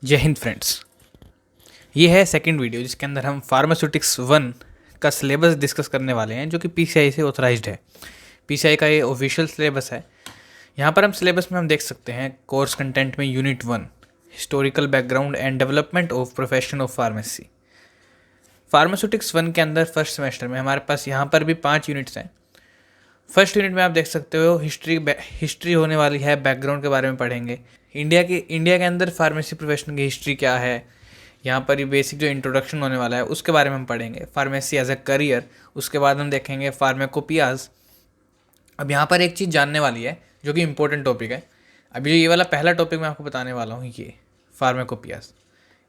जय हिंद फ्रेंड्स। ये है सेकंड वीडियो जिसके अंदर हम फार्मास्यूटिक्स 1 का सिलेबस डिस्कस करने वाले हैं जो कि पीसीआई से ऑथराइज्ड है। पीसीआई का ये ऑफिशियल सिलेबस है। यहाँ पर हम सिलेबस में हम देख सकते हैं कोर्स कंटेंट में unit 1 historical background and development of profession of pharmacy. Pharmaceutics 1 के अंदर फर्स्ट सेमेस्टर में हमारे पास यहाँ पर भी 5 यूनिट्स हैं। फर्स्ट यूनिट में आप देख सकते हो हिस्ट्री होने वाली है, बैकग्राउंड के बारे में पढ़ेंगे। इंडिया के अंदर फार्मेसी प्रोफेशन की हिस्ट्री क्या है, यहाँ पर ये बेसिक जो इंट्रोडक्शन होने वाला है उसके बारे में हम पढ़ेंगे। फार्मेसी एज ए करियर, उसके बाद हम देखेंगे फार्माकोपियाज। अब यहाँ पर एक चीज़ जानने वाली है जो कि इम्पोर्टेंट टॉपिक है। अभी जो ये वाला पहला टॉपिक मैं आपको बताने वाला हूँ ये फार्माकोपियाज,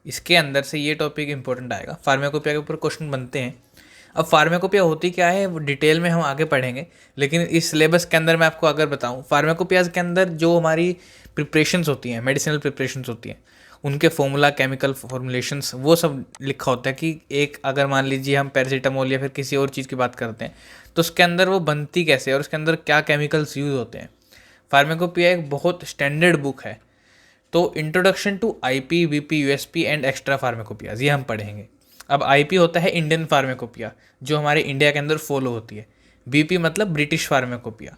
इसके अंदर से ये टॉपिक इंपॉर्टेंट आएगा। फार्माकोपिया के ऊपर क्वेश्चन बनते हैं। अब फार्माकोपिया होती क्या है वो डिटेल में हम आगे पढ़ेंगे, लेकिन इस सिलेबस के अंदर मैं आपको अगर बताऊं फार्माकोपियाज के अंदर जो हमारी प्रिपरेशंस होती हैं, मेडिसिनल प्रिपरेशंस होती हैं, उनके फॉर्मूला, केमिकल फॉर्मुलेशंस, वो सब लिखा होता है कि एक अगर मान लीजिए हम पैरासीटामोल या फिर किसी और चीज़ की बात करते हैं तो उसके अंदर वो बनती कैसे और उसके अंदर क्या केमिकल्स यूज़ होते हैं। फार्माकोपिया एक बहुत स्टैंडर्ड बुक है। तो introduction to IP, VP, USP and extra pharmacopoeias ये हम पढ़ेंगे। अब आईपी होता है इंडियन फार्माकोपिया जो हमारे इंडिया के अंदर फॉलो होती है। बीपी मतलब ब्रिटिश फार्माकोपिया,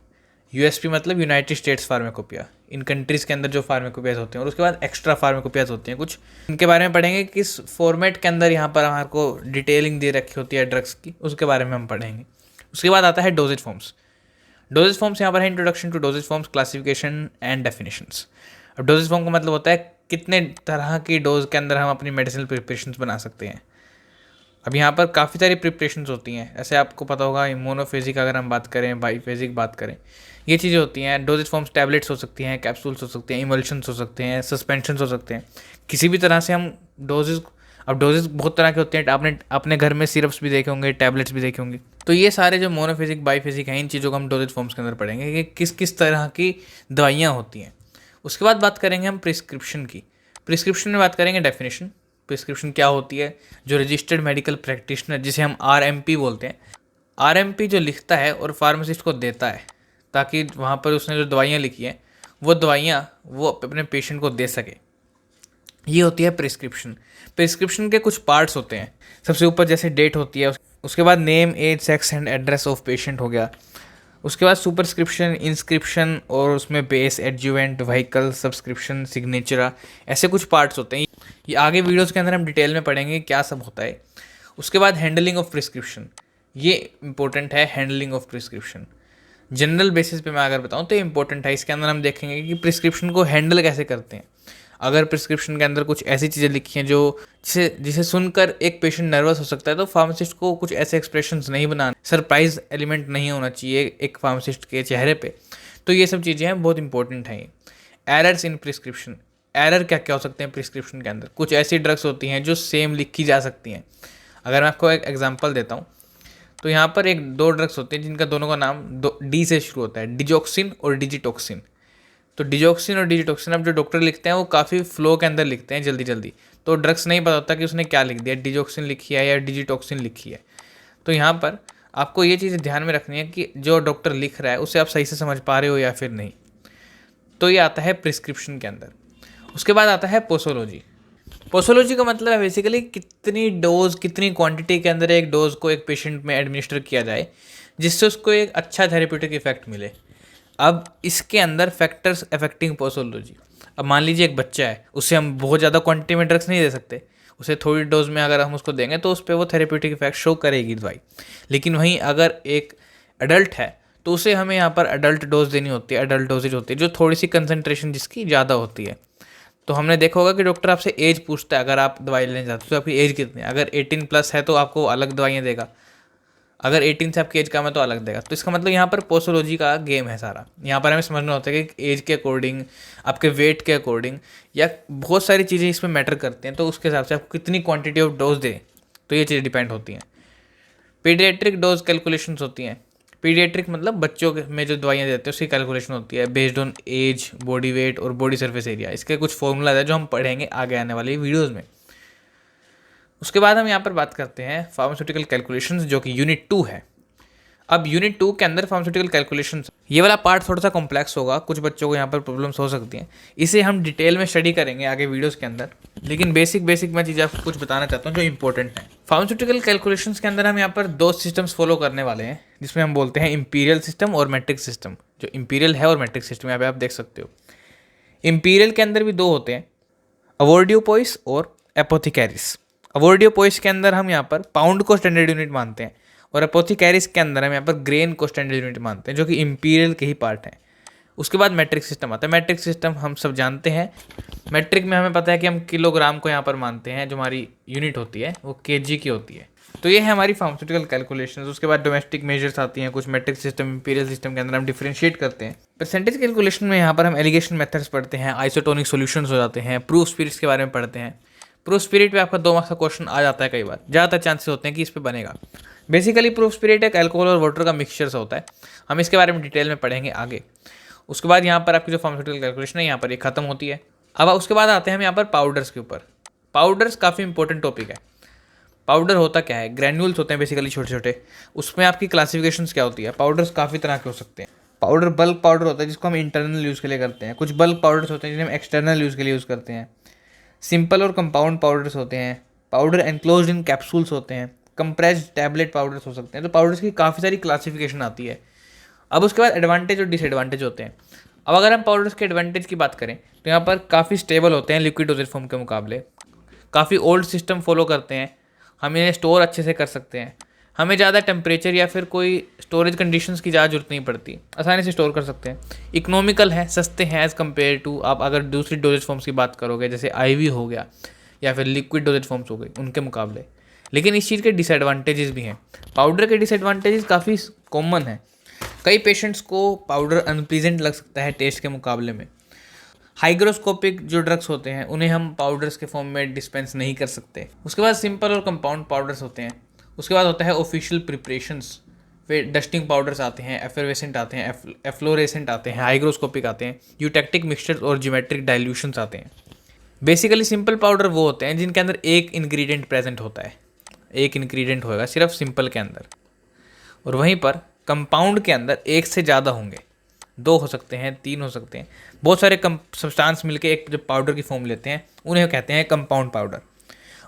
यूएसपी मतलब यूनाइटेड स्टेट्स फार्माकोपिया, इन कंट्रीज़ के अंदर जो फार्माकोपियाज होते हैं। और उसके बाद एक्स्ट्रा फार्माकोपियाज होते हैं कुछ, इनके बारे में पढ़ेंगे। किस फॉर्मेट के अंदर यहाँ पर हमारे को डिटेलिंग दे रखी होती है ड्रग्स की, उसके बारे में हम पढ़ेंगे। उसके बाद आता है डोजेज फॉर्म्स। डोजेज फॉर्म्स यहाँ पर है introduction to dosage forms, classification and definitions. अब डोजेज फॉर्म का मतलब होता है कितने तरह की डोज के अंदर हम अपनी मेडिसिनल प्रिपरेशंस बना सकते हैं। अब यहाँ पर काफ़ी सारी प्रिपरेशंस होती हैं। ऐसे आपको पता होगा मोनोफेजिक अगर हम बात करें, बाईफेजिक बात करें, ये चीज़ें होती हैं। डोजेज फॉर्म्स टैबलेट्स हो सकती हैं, कैप्सूल्स हो सकते हैं, इमल्शंस हो सकते हैं, सस्पेंशंस हो सकते हैं। किसी भी तरह से हम डोजेज, अब डोजेज बहुत तरह के होते हैं। आपने अपने घर में सिरप्स भी देखे होंगे, टैबलेट्स भी देखे होंगे। तो ये सारे जो मोनोफेजिक, बाईफेजिक हैं, इन चीज़ों को हम डोजेज फॉर्म्स के अंदर पढ़ेंगे कि किस किस तरह की दवाइयाँ होती हैं। उसके बाद बात करेंगे हम प्रिस्क्रिप्शन की। प्रिस्क्रिप्शन में बात करेंगे डेफिनेशन, प्रिस्क्रिप्शन क्या होती है। जो रजिस्टर्ड मेडिकल प्रैक्टिशनर, जिसे हम आरएमपी बोलते हैं, आरएमपी जो लिखता है और फार्मासिस्ट को देता है ताकि वहाँ पर उसने जो दवाइयाँ लिखी हैं वो दवाइयाँ वो अपने पेशेंट को दे सके, ये होती है प्रिस्क्रिप्शन। प्रिस्क्रिप्शन के कुछ पार्ट्स होते हैं। सबसे ऊपर जैसे डेट होती है, उसके बाद name, age, sex and address of patient हो गया। उसके बाद सुपरस्क्रिप्शन, इंस्क्रिप्शन और उसमें base, adjuvant, vehicle, subscription, signature, ऐसे कुछ पार्ट्स होते हैं। ये आगे वीडियोस के अंदर हम डिटेल में पढ़ेंगे क्या सब होता है। उसके बाद हैंडलिंग ऑफ प्रिस्क्रिप्शन, ये इंपॉर्टेंट है। Handling of prescription general basis पे मैं अगर बताऊँ तो इंपॉर्टेंट है। इसके अंदर हम देखेंगे कि प्रिस्क्रिप्शन को हैंडल कैसे करते हैं। अगर प्रिस्क्रिप्शन के अंदर कुछ ऐसी चीज़ें लिखी हैं जो जिसे सुनकर एक पेशेंट नर्वस हो सकता है, तो फार्मासिस्ट को कुछ ऐसे एक्सप्रेशंस नहीं बनाना, सरप्राइज एलिमेंट नहीं होना चाहिए एक फार्मासिस्ट के चेहरे पे। तो ये सब चीज़ें हैं, बहुत इंपॉर्टेंट हैं ये। एरर्स इन प्रिस्क्रिप्शन, एरर क्या क्या हो सकते हैं प्रिस्क्रिप्शन के अंदर। कुछ ऐसी ड्रग्स होती हैं जो सेम लिखी जा सकती हैं। अगर मैं आपको एक एग्जांपल देता हूँ तो यहाँ पर एक दो ड्रग्स होते हैं जिनका दोनों का नाम डी से शुरू होता है, डिजॉक्सिन और डिजिटॉक्सिन। तो डिजॉक्सिन और डिजिटॉक्सिन अब जो डॉक्टर लिखते हैं वो काफ़ी फ्लो के अंदर लिखते हैं जल्दी जल्दी, तो ड्रग्स नहीं पता होता कि उसने क्या लिख दिया, डिजॉक्सिन लिखी है या डिजिटॉक्सिन लिखी है। तो यहाँ पर आपको ये चीज़ ध्यान में रखनी है कि जो डॉक्टर लिख रहा है उसे आप सही से समझ पा रहे हो या फिर नहीं। तो ये आता है प्रिस्क्रिप्शन के अंदर। उसके बाद आता है पोसोलॉजी। पोसोलॉजी का मतलब है बेसिकली कितनी डोज, कितनी क्वांटिटी के अंदर एक डोज को एक पेशेंट में एडमिनिस्टर किया जाए जिससे उसको एक अच्छा थेरेप्यूटिक इफेक्ट मिले। अब इसके अंदर फैक्टर्स अफेक्टिंग पोसोलॉजी। अब मान लीजिए एक बच्चा है, उसे हम बहुत ज़्यादा क्वांटिटी में ड्रग्स नहीं दे सकते, उसे थोड़ी डोज में अगर हम उसको देंगे तो उस पर वो थेरेप्यूटिक इफेक्ट शो करेगी दवाई। लेकिन वहीं अगर एक एडल्ट है तो उसे हमें यहाँ पर एडल्ट डोज देनी होती है, एडल्ट डोजेज होती है जो थोड़ी सी कंसनट्रेशन जिसकी ज़्यादा होती है। तो हमने देखा होगा कि डॉक्टर आपसे एज पूछता है, अगर आप दवाई लेने जाते हो तो आपकी एज कितनी है। अगर 18+ है तो आपको अलग दवाइयाँ देगा, अगर 18 से आपकी एज कम है तो अलग देगा। तो इसका मतलब यहाँ पर पोसोलॉजी का गेम है सारा। यहाँ पर हमें समझना होता है कि एज के अकॉर्डिंग, आपके वेट के अकॉर्डिंग, या बहुत सारी चीज़ें इसमें मैटर करती हैं। तो उसके हिसाब से आपको कितनी क्वांटिटी ऑफ डोज दे, तो ये चीज़ें डिपेंड होती हैं। पीडियाट्रिक डोज कैलकुलेशंस होती हैं। पीडियाट्रिक मतलब बच्चों में जो दवाइयाँ देते हैं उसकी कैलकुलेशन होती है based on age, body weight और बॉडी सरफेस एरिया। इसके कुछ फॉर्मूला है जो हम पढ़ेंगे आगे आने वाली वीडियोज़ में। उसके बाद हम यहाँ पर बात करते हैं फार्मास्यूटिकल कैलकुलेशंस जो कि यूनिट 2 है। अब यूनिट 2 के अंदर फार्मास्यूटिकल कैलकुलेशंस, ये वाला पार्ट थोड़ा सा कॉम्प्लेक्स होगा, कुछ बच्चों को यहाँ पर प्रॉब्लम्स हो सकती हैं, इसे हम डिटेल में स्टडी करेंगे आगे वीडियोस के अंदर, लेकिन बेसिक मैं चीज़ें आपको कुछ बताना चाहता हूँ जो इंपॉर्टेंट है। फार्मास्यूटिकल कैलकुलेशंस के अंदर हम यहाँ पर 2 सिस्टम्स फॉलो करने वाले हैं, जिसमें हम बोलते हैं इंपीरियल सिस्टम और मैट्रिक सिस्टम। जो इंपीरियल है और मैट्रिक सिस्टम यहाँ पे आप देख सकते हो। इंपीरियल के अंदर भी 2 होते हैं, अवोर्डियोपोइस और एपोथिकैरिस। अवोर्डियोपोइस के अंदर हम यहाँ पर पाउंड को स्टैंडर्ड यूनिट मानते हैं, और एपोथिकैरिस के अंदर हम यहाँ पर ग्रेन को स्टैंडर्ड यूनिट मानते हैं, जो कि इंपीरियल के ही पार्ट हैं। उसके बाद मैट्रिक सिस्टम आता है। मैट्रिक सिस्टम हम सब जानते हैं, मैट्रिक में हमें पता है कि हम किलोग्राम को यहाँ पर मानते हैं, जो हमारी यूनिट होती है वो केजी की होती है। तो ये है हमारी फार्मास्यूटिकल कैलकुलेशंस। उसके बाद डोमेस्टिक मेजर्स आती हैं, कुछ मैट्रिक सिस्टम इंपीरियल सिस्टम के अंदर हम डिफरेंशिएट करते हैं। परसेंटेज कैलकुलेशन में यहाँ पर हम एलिगेशन मेथड्स पढ़ते हैं, आइसोटोनिक सॉल्यूशंस हो जाते हैं, प्रूफ स्पिरिट्स के बारे में पढ़ते हैं। प्रूफ स्पिरिट पे आपका 2 मार्क्स का क्वेश्चन आ जाता है कई बार, ज़्यादातर चांसेस होते हैं कि इस पे बनेगा। बेसिकली प्रूफ स्पिरिट एक अल्कोहल और वाटर का मिक्सचर होता है, हम इसके बारे में डिटेल में पढ़ेंगे आगे। उसके बाद यहाँ पर आपकी जो फार्मास्यूटिकल कैलकुलेशन है यहाँ पर ये खत्म होती है। अब उसके बाद आते हैं हम यहाँ पर पाउडर्स के ऊपर। पाउडर्स काफ़ी इंपॉर्टेंट टॉपिक है। पाउडर होता क्या है, ग्रैन्यूल्स होते हैं बेसिकली छोटे छोटे। उसमें आपकी क्लासिफिकेशंस क्या होती है। पाउडर्स काफ़ी तरह के हो सकते हैं। पाउडर बल्क पाउडर होता है जिसको हम इंटरनल यूज़ के लिए करते हैं, कुछ बल्क पाउडर्स होते हैं जिन्हें हम एक्सटर्नल यूज़ के लिए यूज़ करते हैं। सिंपल और कंपाउंड पाउडर्स होते हैं, पाउडर एनक्लोज्ड इन कैप्सूल्स होते हैं, कंप्रेस्ड टैबलेट पाउडर्स हो सकते हैं। तो पाउडर्स की काफ़ी सारी क्लासिफिकेशन आती है। अब उसके बाद एडवांटेज और डिसएडवांटेज होते हैं। अब अगर हम पाउडर्स के एडवांटेज की बात करें तो यहाँ पर काफ़ी स्टेबल होते हैं लिक्विड डोजेज फॉर्म के मुकाबले, काफ़ी ओल्ड सिस्टम फॉलो करते हैं, हम इन्हें स्टोर अच्छे से कर सकते हैं, हमें ज़्यादा टेम्परेचर या फिर कोई स्टोरेज कंडीशंस की ज़्यादा जरूरत नहीं पड़ती, आसानी से स्टोर कर सकते हैं। इकोनॉमिकल है, सस्ते हैं एज़ कम्पेयर टू आप अगर दूसरी डोजेज फॉर्म्स की बात करोगे, जैसे आईवी हो गया या फिर लिक्विड डोजेज फॉर्म्स हो गई, उनके मुकाबले। लेकिन इस चीज़ के डिसएडवांटेजेस भी हैं। पाउडर के डिसएडवांटेजेस काफ़ी कॉमन है। कई पेशेंट्स को पाउडर अनप्लीजेंट लग सकता है टेस्ट के मुकाबले में। हाइग्रोस्कोपिक जो ड्रग्स होते हैं उन्हें हम पाउडर्स के फॉर्म में डिस्पेंस नहीं कर सकते। उसके बाद सिंपल और कंपाउंड पाउडर्स होते हैं। उसके बाद होता है ऑफिशियल प्रिपरेशंस, फिर डस्टिंग पाउडर्स आते हैं, एफरवेसेंट आते हैं, एफ्लोरेसेंट आते हैं, हाइग्रोस्कोपिक आते हैं, यूटेक्टिक मिक्सचर्स और ज्योमेट्रिक डाइल्यूशंस आते हैं। बेसिकली सिंपल पाउडर वो होते हैं जिनके अंदर एक इंग्रेडिएंट प्रेजेंट होता है, एक इंग्रेडिएंट होगा सिर्फ सिंपल के अंदर, और वहीं पर कंपाउंड के अंदर एक से ज़्यादा होंगे, 2 हो सकते हैं, 3 हो सकते हैं, बहुत सारे सब्सटेंस मिलके एक जब पाउडर की फॉर्म लेते हैं उन्हें कहते हैं कंपाउंड पाउडर।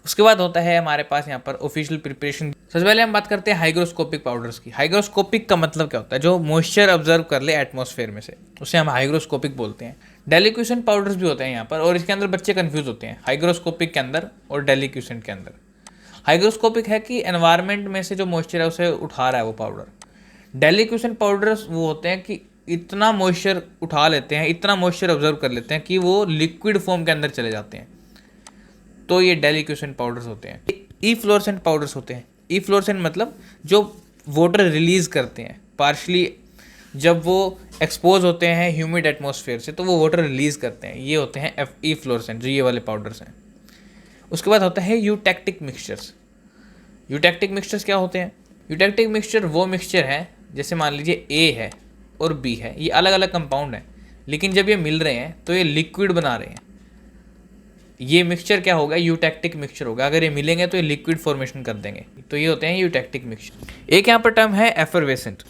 उसके बाद होता है हमारे पास यहाँ पर ऑफिशियल प्रिपरेशन। सबसे पहले हम बात करते हैं हाइग्रोस्कोपिक पाउडर्स की। हाइग्रोस्कोपिक का मतलब क्या होता है, जो मॉइस्चर ऑब्जर्व कर ले एटमॉस्फेयर में से, उसे हम हाइग्रोस्कोपिक बोलते हैं। डेलिक्यूसेंट पाउडर्स भी होते हैं यहाँ पर, और इसके अंदर बच्चे कंफ्यूज होते हैं हाइग्रोस्कोपिक के अंदर और डेलिक्यूसेंट के अंदर। हाइग्रोस्कोपिक है कि एनवायरनमेंट में से जो मॉइस्चर है उसे उठा रहा है वो पाउडर। डेलिक्यूसेंट पाउडर्स वो होते हैं कि इतना मॉइस्चर उठा लेते हैं, इतना मॉइस्चर ऑब्जर्व कर लेते हैं कि वो लिक्विड फॉर्म के अंदर चले जाते हैं, तो ये डेलिक्यूसेंट पाउडर्स होते हैं। ई फ्लोरेसेंट पाउडर्स होते हैं। ई फ्लोरेसेंट मतलब जो वाटर रिलीज करते हैं पार्शली, जब वो एक्सपोज होते हैं ह्यूमिड एटमॉस्फेयर से तो वो वाटर रिलीज करते हैं, ये होते हैं ई फ्लोरेसेंट, जो ये वाले पाउडर्स हैं। उसके बाद होता है यूटेक्टिक मिक्सचर्स। यूटेक्टिक मिक्सचर्स क्या होते हैं, यूटेक्टिक मिक्सचर वो मिक्सचर है, जैसे मान लीजिए ए है और बी है, ये अलग अलग कंपाउंड हैं, लेकिन जब ये मिल रहे हैं तो ये लिक्विड बना रहे हैं। ये मिक्सचर क्या होगा, यूटेक्टिक मिक्सचर होगा। अगर ये मिलेंगे तो ये लिक्विड फॉर्मेशन कर देंगे, तो ये होते हैं यूटेक्टिक मिक्सचर। एक यहाँ पर टर्म है एफरवेसेंट।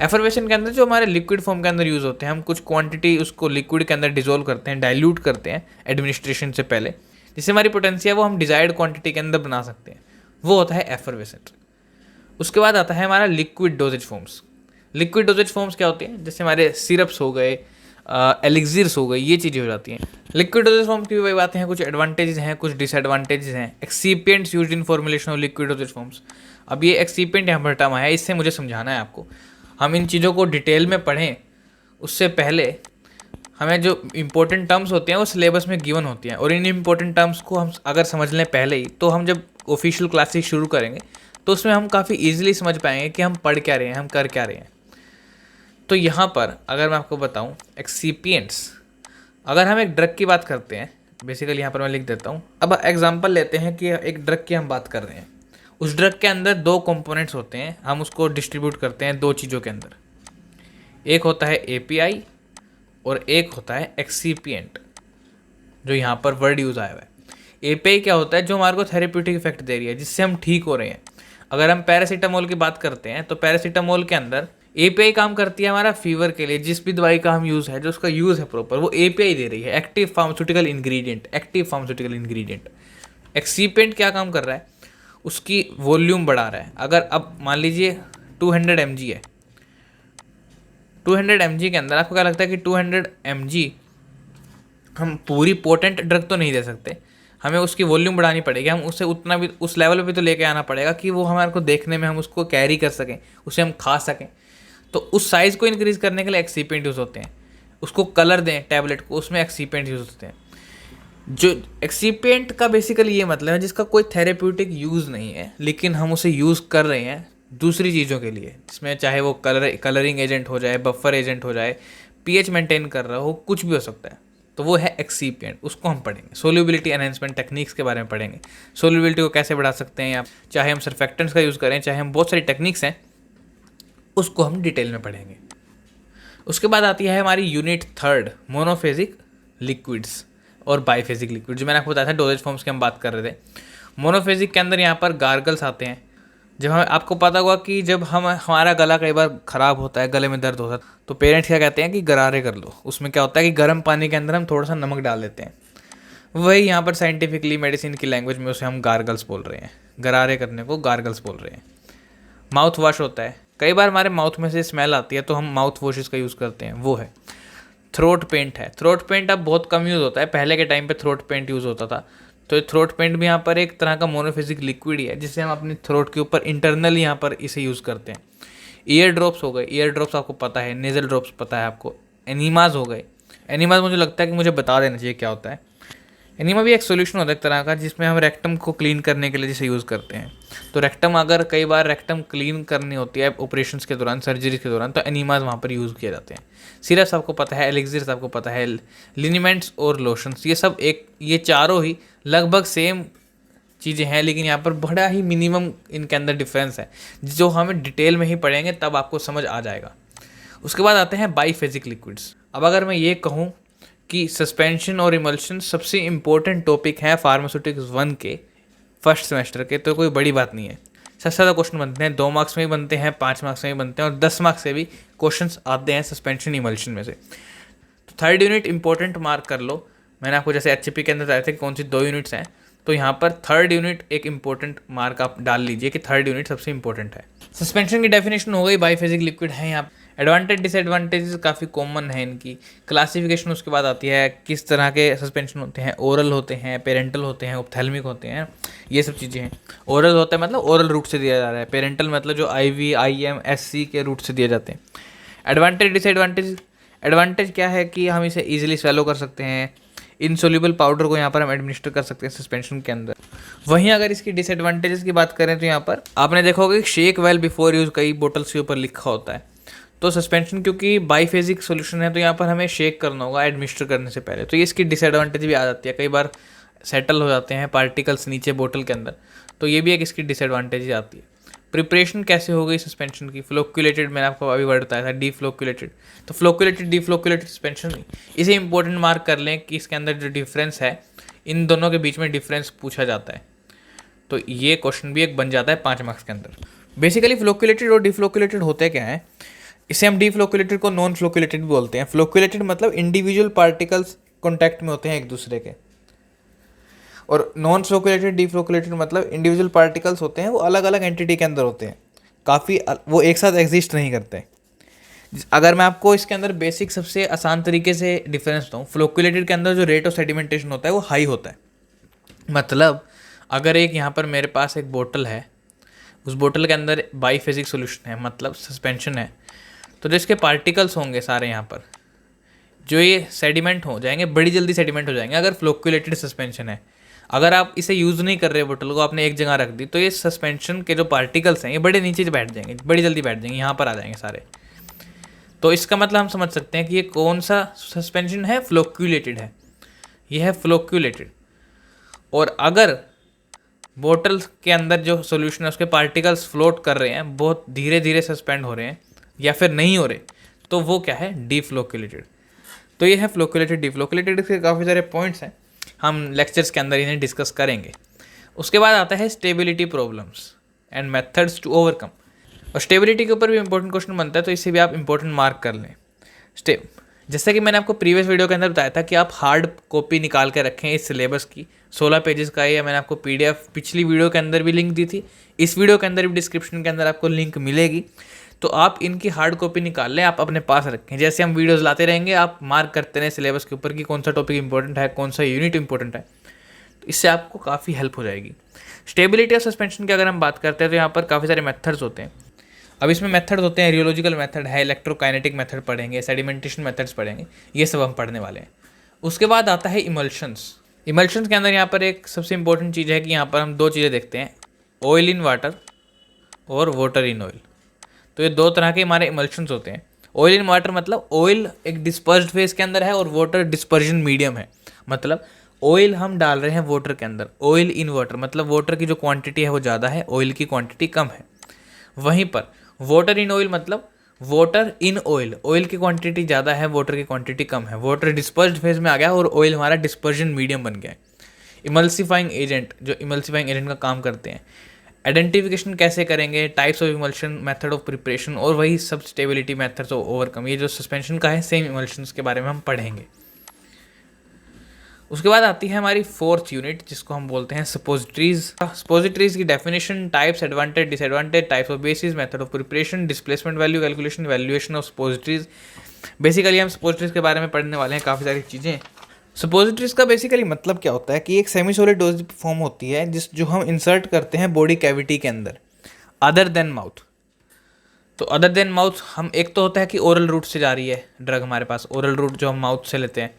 एफरवेसेंट के अंदर जो हमारे लिक्विड फॉर्म के अंदर यूज़ होते हैं, हम कुछ क्वांटिटी उसको लिक्विड के अंदर डिजोल्व करते हैं, डाइल्यूट करते हैं एडमिनिस्ट्रेशन से पहले, जिससे हमारी पोटेंशिया वो हम डिजायर्ड क्वांटिटी के अंदर बना सकते हैं, वो होता है एफरवेसेंट। उसके बाद आता है हमारा liquid dosage forms. Liquid dosage forms क्या होते हैं, जैसे हमारे सिरप्स हो गए, एलिक्सिर्स हो गए, ये चीज़ें हो जाती हैं। लिक्विड डोजेज फॉर्म्स की भी वही बातें हैं, कुछ एडवांटेजेस हैं, कुछ डिसएडवांटेजेस हैं। Excipients used in formulation of liquid dosage forms. अब ये एक्सीपिएंट यहाँ पर टर्म आया है, इससे मुझे समझाना है आपको। हम इन चीज़ों को डिटेल में पढ़ें उससे पहले हमें जो इंपॉर्टेंट टर्म्स होते हैं वो सिलेबस में गिवन होती हैं, और इन इंपॉर्टेंट टर्म्स को हम अगर समझ लें पहले ही, तो हम जब ऑफिशियल क्लासेस शुरू करेंगे तो उसमें हम काफ़ी ईजिली समझ पाएंगे कि हम पढ़ क्या रहे हैं, हम कर क्या रहे हैं। तो यहाँ पर अगर मैं आपको बताऊँ एक्सीपिएंट्स, अगर हम एक ड्रग की बात करते हैं, बेसिकली यहाँ पर मैं लिख देता हूँ। अब एग्जांपल लेते हैं कि एक ड्रग की हम बात कर रहे हैं, उस ड्रग के अंदर 2 कंपोनेंट्स होते हैं, हम उसको डिस्ट्रीब्यूट करते हैं 2 चीज़ों के अंदर। एक होता है एपीआई और एक होता है एक्सीपिएंट, जो यहाँ पर वर्ड यूज़ आया हुआ है। एपीआई क्या होता है, जो हमारे को थेरेप्यूटिक इफेक्ट दे रही है, जिससे हम ठीक हो रहे हैं। अगर हम पैरासीटामोल की बात करते हैं तो पैरासीटामोल के अंदर एपीआई काम करती है हमारा फीवर के लिए। जिस भी दवाई का हम यूज़ है, जो उसका यूज़ है प्रॉपर, वो एपीआई दे रही है, active pharmaceutical ingredient. Active pharmaceutical ingredient. एक्सीपेंट क्या काम कर रहा है, उसकी वॉल्यूम बढ़ा रहा है। अगर अब मान लीजिए 200 mg है, 200 mg के अंदर आपको क्या लगता है कि 200 mg हम पूरी पोटेंट ड्रग तो नहीं दे सकते, हमें उसकी वॉल्यूम बढ़ानी पड़ेगी। हम उसे उतना भी उस लेवल पे तो लेके आना पड़ेगा कि वो हमारे को देखने में हम उसको कैरी कर सकें, उसे हम खा सकें। तो उस साइज़ को इंक्रीज़ करने के लिए एक्सीपेंट यूज़ होते हैं। उसको कलर दें टैबलेट को, उसमें एक्सीपेंट यूज़ होते हैं। जो एक्सीपेंट का बेसिकली ये मतलब है जिसका कोई थेरेप्यूटिक यूज़ नहीं है, लेकिन हम उसे यूज़ कर रहे हैं दूसरी चीज़ों के लिए, जिसमें चाहे वो कलरिंग एजेंट हो जाए, बफर एजेंट हो जाए, पीएच मेंटेन कर रहा हो, कुछ भी हो सकता है। तो वो है एक्सीपिएंट, उसको हम पढ़ेंगे। सोल्यूबिलिटी एनहेंसमेंट टेक्निक्स के बारे में पढ़ेंगे। सोल्यूबिलिटी को कैसे बढ़ा सकते हैं, या चाहे हम सर्फेक्टेंट्स का यूज़ करें, चाहे हम बहुत सारी टेक्निक्स हैं, उसको हम डिटेल में पढ़ेंगे। उसके बाद आती है हमारी यूनिट 3, मोनोफेजिक लिक्विड्स और बाईफेजिक लिक्विड। जो मैंने आपको बताया था डोजेज फॉर्म्स की हम बात कर रहे थे। मोनोफेजिक के अंदर यहाँ पर गार्गल्स आते हैं। जब हमें आपको पता होगा कि जब हमारा गला कई बार ख़राब होता है, गले में दर्द होता है, तो पेरेंट्स क्या कहते हैं कि गरारे कर लो। उसमें क्या होता है कि गर्म पानी के अंदर हम थोड़ा सा नमक डाल देते हैं। वही यहाँ पर साइंटिफिकली मेडिसिन की लैंग्वेज में उसे हम गार्गल्स बोल रहे हैं। गरारे करने को गार्गल्स बोल रहे हैं। माउथ वॉश होता है, कई बार हमारे माउथ में से स्मेल आती है तो हम माउथ वॉशेस का यूज़ करते हैं, वो है। थ्रोट पेंट है। थ्रोट पेंट अब बहुत कम यूज़ होता है, पहले के टाइम पे थ्रोट पेंट यूज़ होता था। तो ये थ्रोट पेंट भी यहाँ पर एक तरह का मोनोफिजिक लिक्विड ही है, जिसे हम अपनी थ्रोट के ऊपर इंटरनल यहाँ पर इसे यूज़ करते हैं। ईयर ड्रॉप्स हो गए, ईयर ड्रॉप्स आपको पता है, नेजल ड्रॉप्स पता है आपको। एनीमाज हो गए। एनीमाज मुझे लगता है कि मुझे बता देना चाहिए क्या होता है। एनीमा भी एक सोल्यूशन होता है एक तरह का, जिसमें हम रेक्टम को क्लीन करने के लिए जिसे यूज़ करते हैं। तो रेक्टम, अगर कई बार रेक्टम क्लीन करनी होती है ऑपरेशंस के दौरान, सर्जरीज के दौरान, तो एनीमाज वहाँ पर यूज़ किए जाते हैं। सिरप्स आपको पता है, एलिक्सिर्स आपको पता है, लिनीमेंट्स और लोशंस, ये सब ये चारों ही लगभग सेम चीज़ें हैं, लेकिन यहाँ पर बड़ा ही मिनिमम इनके अंदर डिफरेंस है, जो हमें डिटेल में ही पढ़ेंगे तब आपको समझ आ जाएगा। उसके बाद आते हैं बाईफेजिक लिक्विड्स। अब अगर मैं ये कहूँ कि सस्पेंशन और इमल्शन सबसे इम्पोर्टेंट टॉपिक है फार्मास्यूटिक्स 1 के फर्स्ट सेमेस्टर के, तो कोई बड़ी बात नहीं है। सबसे ज़्यादा क्वेश्चन बनते हैं, 2 मार्क्स में भी बनते हैं, 5 मार्क्स में भी बनते हैं, और 10 मार्क्स से भी क्वेश्चंस आते हैं सस्पेंशन इमल्शन में से। तो 3rd यूनिट इंपॉर्टेंट मार्क कर लो। मैंने आपको जैसे HCP के अंदर बताया था कि कौन सी 2 यूनिट्स हैं, तो यहाँ पर 3rd यूनिट एक इंपॉर्टेंट मार्क आप डाल लीजिए कि 3rd यूनिट सबसे इंपॉर्टेंट है। सस्पेंशन की डेफिनेशन हो गई, बाईफेजिक लिक्विड है यहाँ। एडवांटेज डिसएडवांटेजेस काफ़ी कॉमन है इनकी। क्लासिफिकेशन उसके बाद आती है, किस तरह के सस्पेंशन होते हैं, ओरल होते हैं, पेरेंटल होते हैं, ऑप्थेल्मिक होते हैं, ये सब चीज़ें हैं। ओरल होता है मतलब ओरल रूट से दिया जा रहा है, पेरेंटल मतलब जो IV, IM, SC के रूट से दिए जाते हैं। एडवांटेज डिसएडवांटेज, एडवांटेज क्या है कि हम इसे ईजिली स्वेलो कर सकते हैं। इनसोल्यूबल पाउडर को यहाँ पर हम एडमिनिस्टर कर सकते हैं सस्पेंशन के अंदर। वहीं अगर इसकी डिसएडवांटेजेस की बात करें तो यहाँ पर आपने देखा होगा कि शेक वेल बिफोर यूज़ कई बोटल्स के ऊपर लिखा होता है। तो सस्पेंशन क्योंकि बाईफेजिक सोल्यूशन है, तो यहाँ पर हमें शेक करना होगा एडमिनिस्टर करने से पहले, तो ये इसकी डिसएडवांटेज भी आ जाती है। कई बार सेटल हो जाते हैं पार्टिकल्स नीचे बोतल के अंदर, तो ये भी एक इसकी डिसएडवांटेज ही आती है। प्रिपरेशन कैसे हो गई सस्पेंशन की, फ्लोक्यूलेटेड, मैंने आपको अभी वर्ड बताया था, डीफ्लोक्यूलेटेड। तो फ्लोक्यूलेटेड डीफ्लोक्यूलेटेड सस्पेंशन नहीं, इसे इंपॉर्टेंट मार्क कर लें कि इसके अंदर जो डिफरेंस है, इन दोनों के बीच में डिफरेंस पूछा जाता है, तो ये क्वेश्चन भी एक बन जाता है 5 मार्क्स के अंदर। बेसिकली फ्लोक्यूलेटेड और डीफ्लोक्यूलेटेड होते क्या है, इसे हम डीफ्लोक्यूलेटेड को नॉन फ्लोक्यूलेटेड भी बोलते हैं। फ्लोक्यूलेटेड मतलब इंडिविजुअल पार्टिकल्स कॉन्टैक्ट में होते हैं एक दूसरे के, और नॉन फ्लोक्यूलेटेड डीफ्लोक्यूलेटेड मतलब इंडिविजुअल पार्टिकल्स होते हैं, वो अलग अलग एंटिटी के अंदर होते हैं, काफ़ी वो एक साथ एग्जिस्ट नहीं करते। अगर मैं आपको इसके अंदर बेसिक सबसे आसान तरीके से डिफरेंस दूँ, फ्लोक्यूलेटेड के अंदर जो रेट ऑफ सेडिमेंटेशन होता है वो हाई होता है। मतलब अगर एक यहाँ पर मेरे पास एक बोतल है, उस बोतल के अंदर बाईफेजिक सोल्यूशन है, मतलब सस्पेंशन है, तो जो इसके पार्टिकल्स होंगे सारे यहाँ पर, जो ये सेडिमेंट हो जाएंगे, बड़ी जल्दी सेडिमेंट हो जाएंगे अगर फ्लोक्यूलेटेड सस्पेंशन है। अगर आप इसे यूज़ नहीं कर रहे बोतल को, आपने एक जगह रख दी, तो ये सस्पेंशन के जो पार्टिकल्स हैं ये बड़े नीचे बैठ जाएंगे, बड़ी जल्दी बैठ जाएंगे, यहाँ पर आ जाएंगे सारे। तो इसका मतलब हम समझ सकते हैं कि ये कौन सा सस्पेंशन है, फ्लोक्यूलेटेड है, ये है फ्लोक्यूलेटेड। और अगर बोतल के अंदर जो सोल्यूशन है उसके पार्टिकल्स फ्लोट कर रहे हैं, बहुत धीरे धीरे सस्पेंड हो रहे हैं या फिर नहीं हो रहे, तो वो क्या है, डीफ्लोक्यूलेटेड। तो ये है फ्लोक्यूलेटेड डीफ्लोक्यूलेटेड के काफ़ी सारे पॉइंट्स हैं, हम लेक्चर्स के अंदर इन्हें डिस्कस करेंगे। उसके बाद आता है stability problems. And methods to overcome. और स्टेबिलिटी के ऊपर भी इंपॉर्टेंट क्वेश्चन बनता है, तो इसे भी आप इंपॉर्टेंट मार्क कर लें। जैसा कि मैंने आपको प्रीवियस वीडियो के अंदर बताया था कि आप हार्ड कॉपी निकाल के रखें इस सिलेबस की, 16 पेजेस का है, या मैंने आपको पीडीएफ पिछली वीडियो के अंदर भी लिंक दी थी, इस वीडियो के अंदर भी डिस्क्रिप्शन के अंदर आपको लिंक मिलेगी। तो आप इनकी हार्ड कॉपी निकाल लें, आप अपने पास रखें। जैसे हम वीडियोस लाते रहेंगे, आप मार्क करते रहें सिलेबस के ऊपर कि कौन सा टॉपिक इंपॉर्टेंट है, कौन सा यूनिट इंपॉर्टेंट है, तो इससे आपको काफ़ी हेल्प हो जाएगी। स्टेबिलिटी और सस्पेंशन की अगर हम बात करते हैं तो यहाँ पर काफ़ी सारे मेथड्स होते हैं। अब इसमें मेथड्स होते हैं, रियोलॉजिकल मेथड है, इलेक्ट्रोकाइनेटिक मेथड पढ़ेंगे, सेडिमेंटेशन मेथड्स पढ़ेंगे, ये सब हम पढ़ने वाले हैं। उसके बाद आता है इमल्शंस। इमल्शंस के अंदर यहाँ पर एक सबसे इंपॉर्टेंट चीज़ है कि यहाँ पर हम दो चीज़ें देखते हैं, ऑयल इन वाटर और वाटर इन ऑयल। तो ये दो तरह के हमारे इमल्शंस होते हैं। ऑयल इन वाटर मतलब ऑयल एक डिस्पर्स्ड फेज के अंदर है और वाटर डिस्पर्जन मीडियम है। मतलब ऑयल हम डाल रहे हैं वाटर के अंदर, ऑयल इन वाटर मतलब वाटर की जो क्वांटिटी है वो ज़्यादा है, ऑयल की क्वांटिटी कम है। वहीं पर वाटर इन ऑयल मतलब वाटर इन ऑयल, ऑयल की क्वांटिटी ज़्यादा है, वाटर की क्वांटिटी कम है, वाटर डिस्पर्स्ड फेज में आ गया और ऑयल हमारा डिस्पर्जन मीडियम बन गया है। इमल्सिफाइंग एजेंट, जो इमल्सिफाइंग एजेंट का काम करते हैं, आइडेंटिफिकेशन कैसे करेंगे, types of emulsion, method of preparation, और वही सब स्टेबिलिटी मेथड्स ऑफ ओवरकम। ये जो सस्पेंशन का है सेम इमल्शंस के बारे में हम पढ़ेंगे। उसके बाद आती है हमारी फोर्थ यूनिट जिसको हम बोलते हैं सपोजिटरीज। सपोजिटरीज की definition, types, advantage, disadvantage, types of basis, method of preparation, displacement value calculation, valuation of suppositories. Basically हम सपोजिटरीज के बारे में पढ़ने वाले हैं काफ़ी सारी चीज़ें। सपोजिटरीज का बेसिकली मतलब क्या होता है कि एक सेमी सॉलिड डोज फॉर्म होती है जो हम इंसर्ट करते हैं बॉडी कैविटी के अंदर, अदर देन माउथ। तो अदर देन माउथ हम, एक तो होता है कि ओरल रूट से जा रही है ड्रग हमारे पास, ओरल रूट जो हम माउथ से लेते हैं।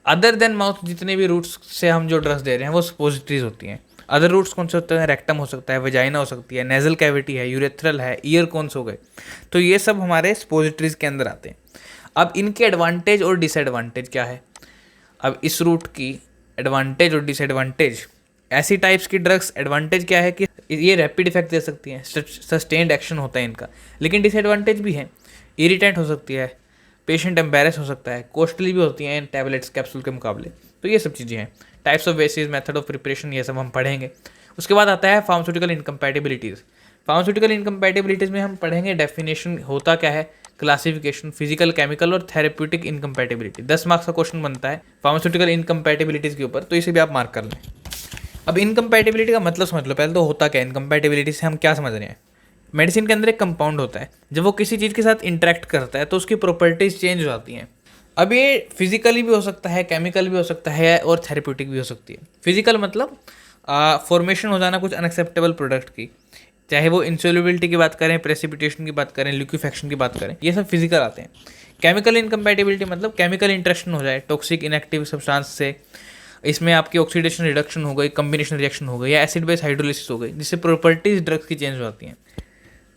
अदर देन माउथ जितने भी रूट्स से हम जो ड्रग्स दे रहे हैं वो सपोजिटरीज होती हैं। अदर रूट्स कौन से होते हैं, रेक्टम हो सकता है, वेजाइना हो सकती है, नेजल कैविटी है, यूरेथ्रल है, ईयर कोन्स हो गए। तो ये सब हमारे सपोजिटरीज के अंदर आते हैं। अब इनके एडवांटेज और डिसएडवांटेज क्या है। अब इस रूट की एडवांटेज और डिसएडवांटेज, ऐसी टाइप्स की ड्रग्स एडवांटेज क्या है कि ये रैपिड इफेक्ट दे सकती हैं, सस्टेन्ड एक्शन होता है इनका। लेकिन डिसएडवांटेज भी है, इरिटेंट हो सकती है, पेशेंट एम्बेरस हो सकता है, कॉस्टली भी होती हैं इन टैबलेट्स कैप्सूल के मुकाबले। तो ये सब चीज़ें हैं। Types of basis, method of preparation, ये सब हम पढ़ेंगे। उसके बाद आता है फार्मास्यूटिकल इनकम्पैटिबिलिटीज़। फार्मास्यूटिकल इनकम्पैटिबिलिटीज़ में हम पढ़ेंगे डेफिनेशन होता क्या है, क्लासिफिकेशन, फिजिकल, केमिकल और थेरेप्यूटिक इनकम्पैटिबिलिटी। 10 मार्क्स का क्वेश्चन बनता है फार्मास्यूटिकल इनकम्पैटिबिलिटीज़ के ऊपर, तो इसे भी आप मार्क कर लें। अब इनकम्पैटिबिलिटी का मतलब समझ लो पहले तो होता क्या है, इनकम्पैटिबिलिटी से हम क्या समझ रहे हैं। मेडिसिन के अंदर एक कंपाउंड होता है, जब वो किसी चीज़ के साथ इंटरेक्ट करता है तो उसकी प्रॉपर्टीज़ चेंज हो जाती हैं। अब ये फिजिकली भी हो सकता है, केमिकल भी हो सकता है और थेरेप्यूटिक भी हो सकती है। फिजिकल मतलब फॉर्मेशन हो जाना कुछ अनएक्सेप्टेबल प्रोडक्ट की, चाहे वो इंसोल्युबिलिटी की बात करें, प्रेसिपिटेशन की बात करें, लिक्विफेक्शन की बात करें, ये सब फिजिकल आते हैं। केमिकल इनकम्पैटिबिलिटी मतलब केमिकल इंटरेक्शन हो जाए टॉक्सिक इनएक्टिव सब्सटेंस से, इसमें आपकी ऑक्सीडेशन रिडक्शन हो गई, कम्बिनेशन रिएक्शन हो गई, या एसिड बेस हाइड्रोलिसिस हो गई, जिससे प्रॉपर्टीज ड्रग्स की चेंज हो जाती हैं।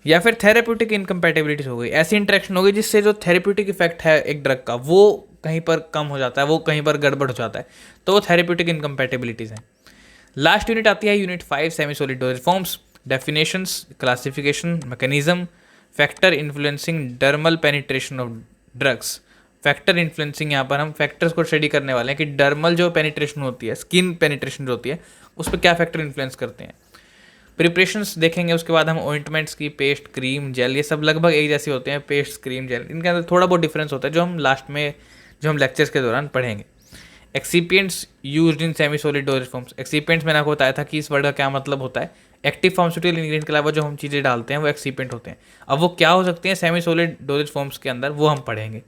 या फिर थेरेप्यूटिक इनकम्पैटिबिलिटीज हो गई, ऐसी इंटरेक्शन हो गई जिससे जो थेरेप्यूटिक इफेक्ट है एक ड्रग का वो कहीं पर कम हो जाता है, वो कहीं पर गड़बड़ हो जाता है, तो वो थेरेप्यूटिक इनकम्पैटिबिलिटीज़ हैं। लास्ट यूनिट आती है unit 5 semi solid dosage forms, definitions, classification, mechanism, factor influencing dermal penetration of drugs. Factor influencing, यहाँ पर हम फैक्टर्स को स्टडी करने वाले हैं कि डर्मल जो पेनिट्रेशन होती है, स्किन पेनिट्रेशन जो होती है, उस पर क्या फैक्टर इन्फ्लुएंस करते हैं। प्रिपरेशंस देखेंगे, उसके बाद हम ऑइंटमेंट्स की, पेस्ट, क्रीम, जेल, ये सब लगभग एक जैसे होते हैं, पेस्ट, क्रीम, जेल, इनके अंदर थोड़ा बहुत डिफरेंस होता है जो हम लास्ट में, जो हम लेक्चर्स के दौरान पढ़ेंगे। Excipients used in semi solid dosage forms. Excipients मैंने आपको बताया था कि इस वर्ड का क्या मतलब होता है। एक्टिव फार्मास्यूटिकल इंग्रेडिएंट के अलावा जो हम चीज़ें डालते हैं वो एक्सीपिएंट होते हैं। अब वो क्या हो सकते हैं सेमी सॉलिड डोजेज फॉर्म्स के अंदर, वो हम पढ़ेंगे।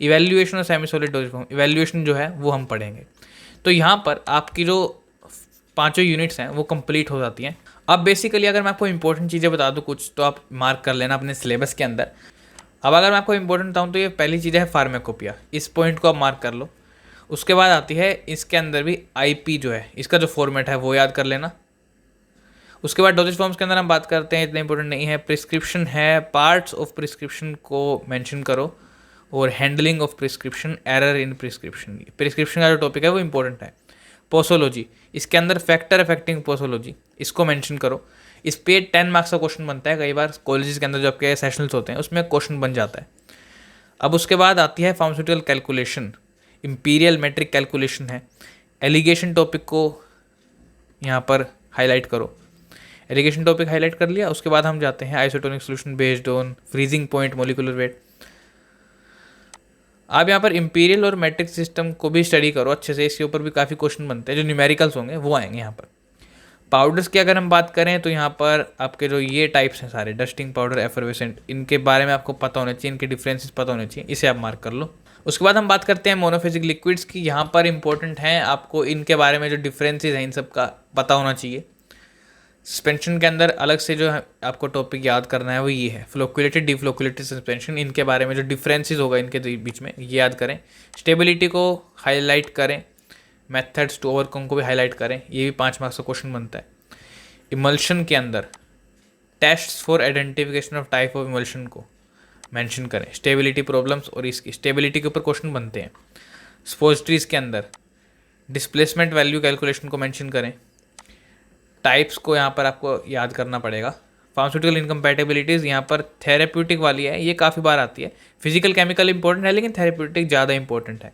इवैल्यूएशन और semi solid doses form, evaluation जो है वो हम पढ़ेंगे। तो यहाँ पर आपकी जो पाँचों यूनिट्स हैं वो कंप्लीट हो जाती हैं। अब बेसिकली अगर मैं आपको इंपॉर्टेंट चीज़ें बता दूँ कुछ, तो आप मार्क कर लेना अपने सिलेबस के अंदर। अब अगर मैं आपको इंपॉर्टेंट बताऊँ तो ये पहली चीज़ है फार्माकोपिया, इस पॉइंट को आप मार्क कर लो। उसके बाद आती है इसके अंदर भी आईपी जो है, इसका जो फॉर्मेट है वो याद कर लेना। उसके बाद डोजेज फॉर्म्स के अंदर हम बात करते हैं, इतना इंपॉर्टेंट नहीं है। प्रिस्क्रिप्शन है, पार्ट्स ऑफ प्रिस्क्रिप्शन को मेंशन करो, और handling of prescription, error in prescription. Prescription का जो टॉपिक है वो इंपॉर्टेंट है। पोसोलॉजी, इसके अंदर फैक्टर अफेक्टिंग पोसोलॉजी, इसको मेंशन करो। इस पे 10 मार्क्स का क्वेश्चन बनता है, कई बार कॉलेजेस के अंदर जो आपके सेशनल्स होते हैं उसमें क्वेश्चन बन जाता है। अब उसके बाद आती है pharmaceutical calculation, imperial metric calculation है। एलिगेशन टॉपिक को यहाँ पर हाईलाइट करो। एलिगेशन टॉपिक हाईलाइट कर लिया। उसके बाद हम जाते हैं isotonic solution based on freezing point, molecular weight. आप यहाँ पर इंपीरियल और मैट्रिक सिस्टम को भी स्टडी करो अच्छे से, इसके ऊपर भी काफ़ी क्वेश्चन बनते हैं, जो न्यूमेरिकल्स होंगे वो आएंगे यहाँ पर। पाउडर्स की अगर हम बात करें तो यहाँ पर आपके जो ये टाइप्स हैं सारे, डस्टिंग पाउडर, एफरवेसेंट, इनके बारे में आपको पता होना चाहिए, इनके डिफरेंसेस पता होने चाहिए, इसे आप मार्क कर लो। उसके बाद हम बात करते हैं मोनोफेजिक लिक्विड्स की। यहाँ पर इंपॉर्टेंट हैं, आपको इनके बारे में जो डिफरेंसेस हैं इन सब का पता होना चाहिए। सस्पेंशन के अंदर अलग से जो है आपको टॉपिक याद करना है वो ये है, फ्लोकुलेटेड, डिफ्लोकुलेटेड सस्पेंशन, इनके बारे में जो डिफरेंसेस होगा इनके बीच में ये याद करें। स्टेबिलिटी को हाईलाइट करें, मेथड्स टू ओवरकम को भी हाईलाइट करें, ये भी 5 मार्क्स का क्वेश्चन बनता है। इमल्शन के अंदर tests for identification of type of emulsion को मेंशन करें, स्टेबिलिटी प्रॉब्लम्स और इसकी स्टेबिलिटी के ऊपर क्वेश्चन बनते हैं। स्पोजिटरीज के अंदर डिस्प्लेसमेंट वैल्यू कैलकुलेशन को मेंशन करें। टाइप्स को यहाँ पर आपको याद करना पड़ेगा। फार्मास्यूटिकल इनकम्पैटिबिलिटीज़ यहाँ पर थेरेप्यूटिक वाली है, ये काफ़ी बार आती है। फिजिकल केमिकल इंपॉर्टेंट है लेकिन थेरेप्यूटिक ज़्यादा इंपॉर्टेंट है।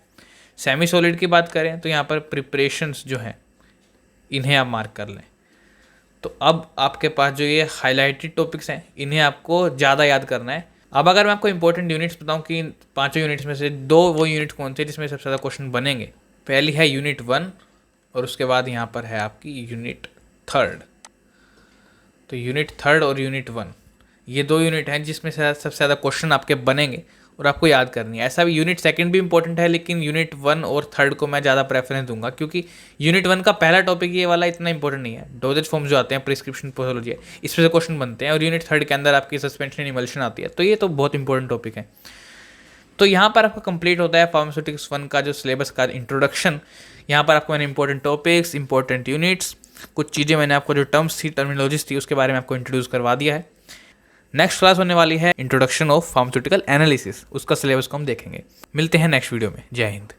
सेमी सॉलिड की बात करें तो यहाँ पर प्रिपरेशंस जो हैं इन्हें आप मार्क कर लें। तो अब आपके पास जो ये हाईलाइटेड टॉपिक्स हैं इन्हें आपको ज़्यादा याद करना है। अब अगर मैं आपको इंपॉर्टेंट यूनिट्स बताऊं कि 5 यूनिट्स में से 2 वो यूनिट कौन से जिसमें सबसे ज़्यादा क्वेश्चन बनेंगे, पहली है यूनिट 1 और उसके बाद यहाँ पर है आपकी यूनिट 3। तो यूनिट 3 और यूनिट 1 ये 2 यूनिट हैं जिसमें से सबसे ज़्यादा क्वेश्चन आपके बनेंगे और आपको याद करनी है। ऐसा भी यूनिट 2 भी इंपॉर्टेंट है लेकिन यूनिट 1 और 3 को मैं ज़्यादा प्रेफरेंस दूंगा, क्योंकि यूनिट 1 का पहला टॉपिक ये वाला इतना इंपॉर्टेंट नहीं है। डोजेज फॉर्म्स जो आते हैं, प्रिस्क्रिप्शन पोसोलॉजी है, इसमें से क्वेश्चन बनते हैं, और यूनिट 3 के अंदर आपकी सस्पेंशन एंड इमल्शन आती है, तो ये तो बहुत इंपॉर्टेंट टॉपिक है। तो यहाँ पर आपका कंप्लीट होता है फार्मास्यूटिक्स 1 का जो सिलेबस का इंट्रोडक्शन। यहाँ पर आपको मैंने इंपॉर्टेंट टॉपिक्स, इंपॉर्टेंट यूनिट्स, कुछ चीज़ें मैंने आपको जो टर्म्स थी, टर्मिनोलॉजीज थी, उसके बारे में आपको इंट्रोड्यूस करवा दिया है। नेक्स्ट क्लास होने वाली है इंट्रोडक्शन ऑफ फार्मास्यूटिकल एनालिसिस, उसका सिलेबस को हम देखेंगे। मिलते हैं नेक्स्ट वीडियो में। जय हिंद।